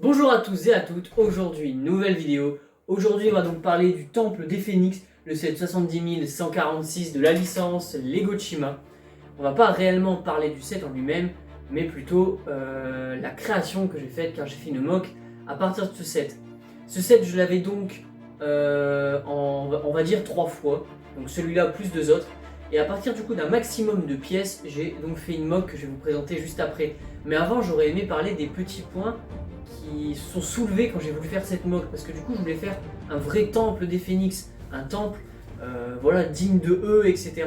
Bonjour à tous et à toutes, aujourd'hui nouvelle vidéo. Aujourd'hui on va donc parler du temple des phénix, le set 70146 de la licence Lego Chima. On va pas réellement parler du set en lui-même, mais plutôt la création que j'ai faite car j'ai fait une mock à partir de ce set. Ce set je l'avais donc on va dire 3 fois, donc celui-là plus 2 autres. Et à partir du coup d'un maximum de pièces, j'ai donc fait une mock que je vais vous présenter juste après. Mais avant j'aurais aimé parler des petits points qui se sont soulevés quand j'ai voulu faire cette mock, parce que du coup je voulais faire un vrai temple des phénix, un temple voilà, digne de eux, etc.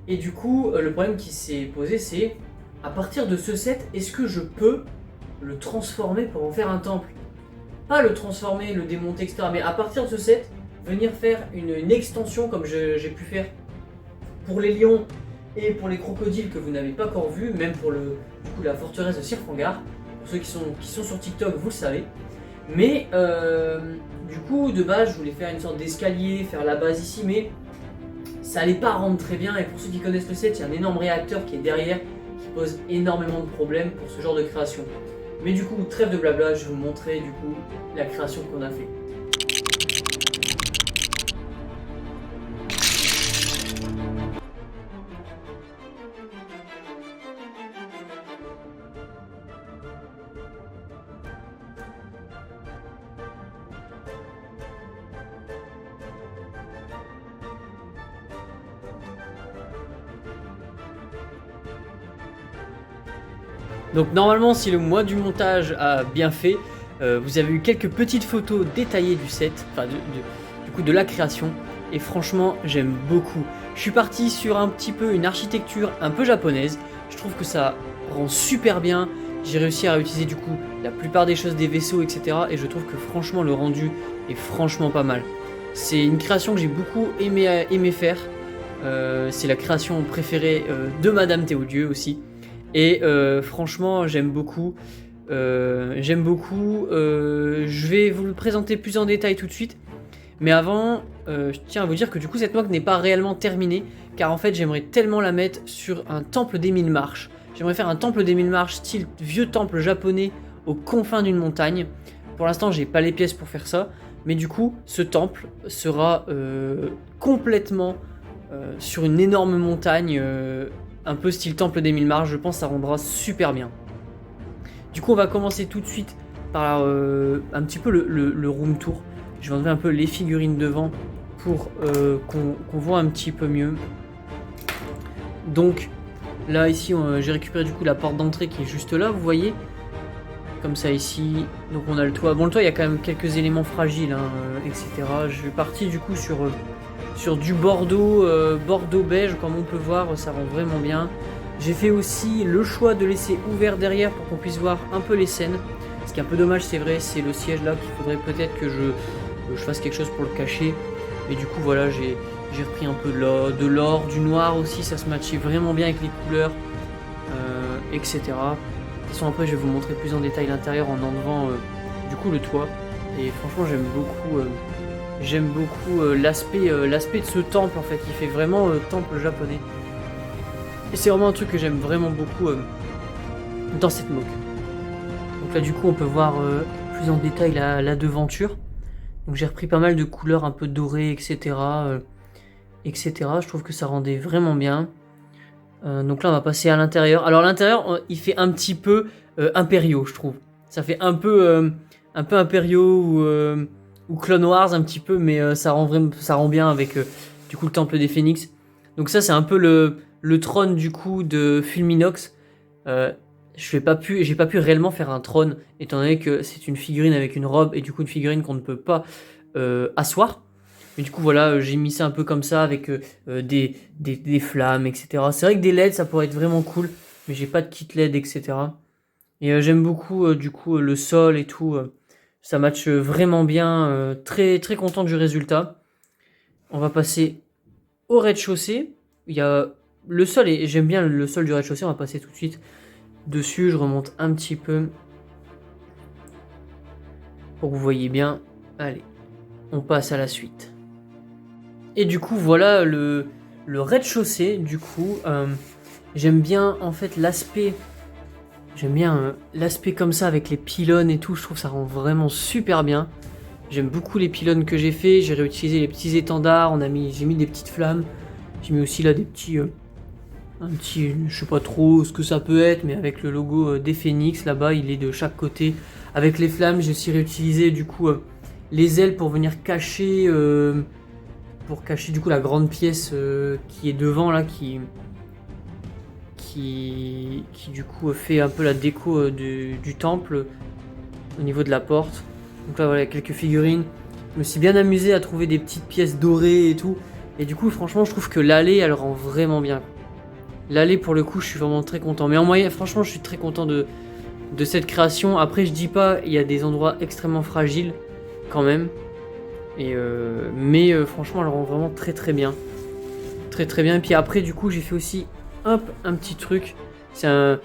Et du coup le problème qui s'est posé, c'est à partir de ce set, est-ce que je peux le transformer pour en faire un temple? Pas le transformer, le démonter, etc. Mais à partir de ce set, venir faire une extension comme j'ai pu faire pour les lions et pour les crocodiles que vous n'avez pas encore vu, même pour la forteresse de Sirfangar. Pour ceux qui sont sur TikTok, vous le savez. Mais du coup, de base, je voulais faire une sorte d'escalier, faire la base ici, mais ça allait pas rendre très bien. Et pour ceux qui connaissent le set, il y a un énorme réacteur qui est derrière, qui pose énormément de problèmes pour ce genre de création. Mais du coup, trêve de blabla, je vais vous montrer du coup la création qu'on a fait. Donc normalement, si le mois du montage a bien fait, vous avez eu quelques petites photos détaillées du set, enfin du coup de la création, et franchement j'aime beaucoup. Je suis parti sur un petit peu une architecture un peu japonaise, je trouve que ça rend super bien, j'ai réussi à réutiliser du coup la plupart des choses des vaisseaux, etc. Et je trouve que franchement le rendu est franchement pas mal. C'est une création que j'ai beaucoup aimé faire, c'est la création préférée de Madame Théodieu aussi. Et franchement, j'aime beaucoup. Je vais vous le présenter plus en détail tout de suite. Mais avant, je tiens à vous dire que du coup, cette mock n'est pas réellement terminée. Car en fait, j'aimerais tellement la mettre sur un temple des 1000 marches. J'aimerais faire un temple des 1000 marches, style vieux temple japonais aux confins d'une montagne. Pour l'instant, j'ai pas les pièces pour faire ça. Mais du coup, ce temple sera complètement sur une énorme montagne. Un peu style temple des 1000 marches, je pense que ça rendra super bien. Du coup, on va commencer tout de suite par un petit peu le room tour. Je vais enlever un peu les figurines devant pour qu'on voit un petit peu mieux. Donc là, ici, j'ai récupéré du coup la porte d'entrée qui est juste là, vous voyez. Comme ça ici. Donc on a le toit. Bon, le toit, il y a quand même quelques éléments fragiles, hein, etc. Je vais partir du coup sur du bordeaux, bordeaux beige, comme on peut voir, ça rend vraiment bien. J'ai fait aussi le choix de laisser ouvert derrière pour qu'on puisse voir un peu les scènes. Ce qui est un peu dommage, c'est vrai, c'est le siège là qu'il faudrait peut-être que je fasse quelque chose pour le cacher. Mais du coup, voilà, j'ai repris un peu de l'or, du noir aussi, ça se matchait vraiment bien avec les couleurs, etc. De toute façon, après, je vais vous montrer plus en détail l'intérieur en enlevant du coup le toit. Et franchement, j'aime beaucoup. J'aime beaucoup l'aspect de ce temple en fait, il fait vraiment temple japonais. Et c'est vraiment un truc que j'aime vraiment beaucoup dans cette mock. Donc là du coup on peut voir plus en détail la devanture. Donc j'ai repris pas mal de couleurs un peu dorées, etc. Je trouve que ça rendait vraiment bien. Donc là on va passer à l'intérieur. Alors l'intérieur il fait un petit peu impériaux je trouve. Ça fait un peu impériaux ou Clone Wars un petit peu, mais ça rend bien avec du coup le temple des phénix. Donc ça c'est un peu le trône du coup de Fulminox. J'ai pas pu réellement faire un trône étant donné que c'est une figurine avec une robe et du coup une figurine qu'on ne peut pas asseoir. Mais du coup voilà, j'ai mis ça un peu comme ça avec des flammes, etc. C'est vrai que des LED ça pourrait être vraiment cool, mais j'ai pas de kit LED, etc. Et j'aime beaucoup du coup le sol et tout. Ça match vraiment bien. Très très content du résultat. On va passer au rez-de-chaussée. Il y a le sol et j'aime bien le sol du rez-de-chaussée. On va passer tout de suite dessus. Je remonte un petit peu pour que vous voyez bien. Allez, on passe à la suite. Et du coup voilà le rez-de-chaussée. Du coup j'aime bien en fait l'aspect. J'aime bien l'aspect comme ça avec les pylônes et tout, je trouve que ça rend vraiment super bien. J'aime beaucoup les pylônes que j'ai fait, j'ai réutilisé les petits étendards, j'ai mis des petites flammes. J'ai mis aussi là des petits, un petit, je sais pas trop ce que ça peut être, mais avec le logo des phénix là-bas, il est de chaque côté. Avec les flammes, j'ai aussi réutilisé du coup les ailes pour venir cacher, du coup la grande pièce qui est devant là, qui du coup fait un peu la déco du temple au niveau de la porte. Donc là voilà, quelques figurines. Je me suis bien amusé à trouver des petites pièces dorées et tout. Et du coup franchement je trouve que l'allée elle rend vraiment bien. L'allée pour le coup je suis vraiment très content. Mais en moyenne franchement je suis très content de cette création. Après je dis pas, il y a des endroits extrêmement fragiles quand même. Mais franchement elle rend vraiment très très bien. Très très bien. Et puis après du coup j'ai fait aussi hop, un petit truc. C'est un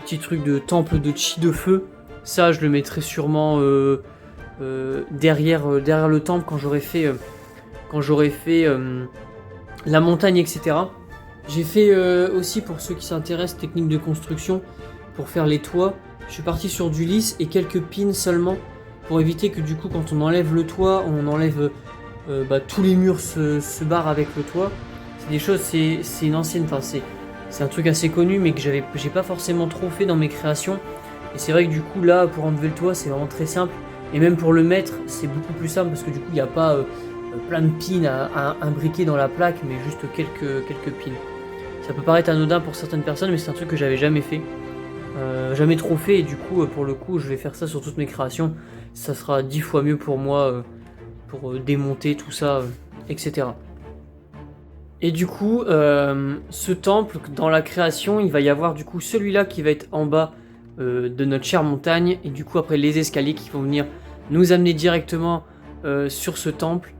petit truc de temple de chi de feu. Ça, je le mettrai sûrement derrière le temple quand j'aurai fait, la montagne, etc. J'ai fait aussi, pour ceux qui s'intéressent, technique de construction pour faire les toits. Je suis parti sur du lisse et quelques pins seulement pour éviter que du coup, quand on enlève le toit, on enlève tous les murs se barrent avec le toit. C'est des choses, c'est une ancienne, enfin c'est un truc assez connu mais que j'ai pas forcément trop fait dans mes créations. Et c'est vrai que du coup là pour enlever le toit c'est vraiment très simple. Et même pour le mettre c'est beaucoup plus simple parce que du coup il n'y a pas plein de pins à imbriquer dans la plaque mais juste quelques pins. Ça peut paraître anodin pour certaines personnes mais c'est un truc que j'avais jamais fait. Jamais trop fait et du coup pour le coup je vais faire ça sur toutes mes créations. Ça sera 10 fois mieux pour moi pour démonter tout ça etc. Et du coup, ce temple, dans la création, il va y avoir du coup celui-là qui va être en bas de notre chère montagne. Et du coup, après, les escaliers qui vont venir nous amener directement sur ce temple.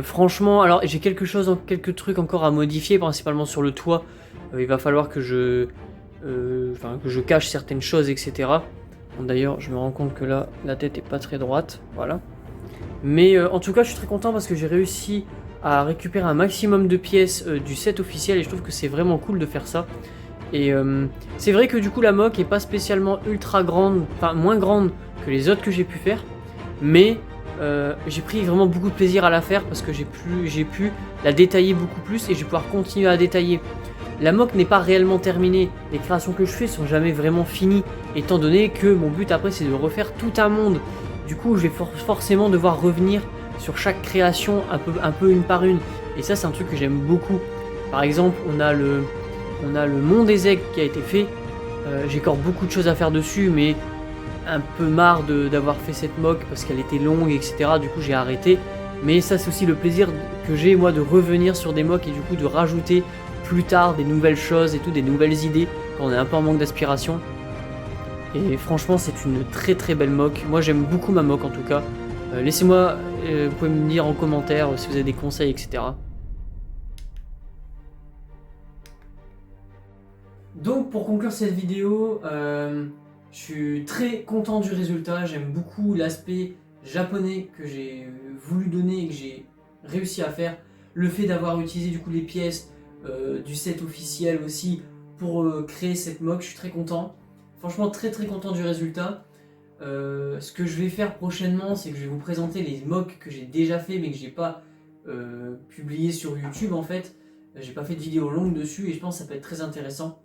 Franchement, alors j'ai quelques trucs encore à modifier, principalement sur le toit. Il va falloir que je cache certaines choses, etc. Bon, d'ailleurs, je me rends compte que là, la tête est pas très droite. Voilà. Mais en tout cas, je suis très content parce que j'ai réussi à récupérer un maximum de pièces du set officiel et je trouve que c'est vraiment cool de faire ça. Et c'est vrai que du coup la mock est pas spécialement ultra grande, enfin moins grande que les autres que j'ai pu faire, mais j'ai pris vraiment beaucoup de plaisir à la faire parce que j'ai pu la détailler beaucoup plus et je vais pouvoir continuer à détailler. La mock n'est pas réellement terminée, les créations que je fais sont jamais vraiment finies, étant donné que mon but après c'est de refaire tout un monde. Du coup je vais forcément devoir revenir sur chaque création un peu une par une. Et ça c'est un truc que j'aime beaucoup. Par exemple on a le mont des aigles qui a été fait. J'ai encore beaucoup de choses à faire dessus mais un peu marre d'avoir fait cette mock parce qu'elle était longue etc. Du coup j'ai arrêté. Mais ça c'est aussi le plaisir que j'ai moi de revenir sur des mocks et du coup de rajouter plus tard des nouvelles choses et tout, des nouvelles idées quand on est un peu en manque d'aspiration. Et franchement c'est une très très belle mock. Moi j'aime beaucoup ma mock en tout cas. Laissez-moi, vous pouvez me dire en commentaire si vous avez des conseils, etc. Donc pour conclure cette vidéo, je suis très content du résultat. J'aime beaucoup l'aspect japonais que j'ai voulu donner et que j'ai réussi à faire. Le fait d'avoir utilisé du coup les pièces du set officiel aussi pour créer cette mock, je suis très content. Franchement très très content du résultat. Ce que je vais faire prochainement, c'est que je vais vous présenter les mocks que j'ai déjà fait mais que j'ai pas publié sur YouTube en fait. J'ai pas fait de vidéo longue dessus et je pense que ça peut être très intéressant.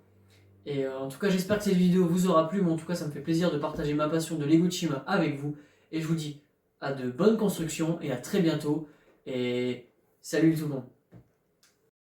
Et en tout cas j'espère que cette vidéo vous aura plu, mais en tout cas ça me fait plaisir de partager ma passion de Lego Tsushima avec vous. Et je vous dis à de bonnes constructions et à très bientôt. Et salut tout le monde.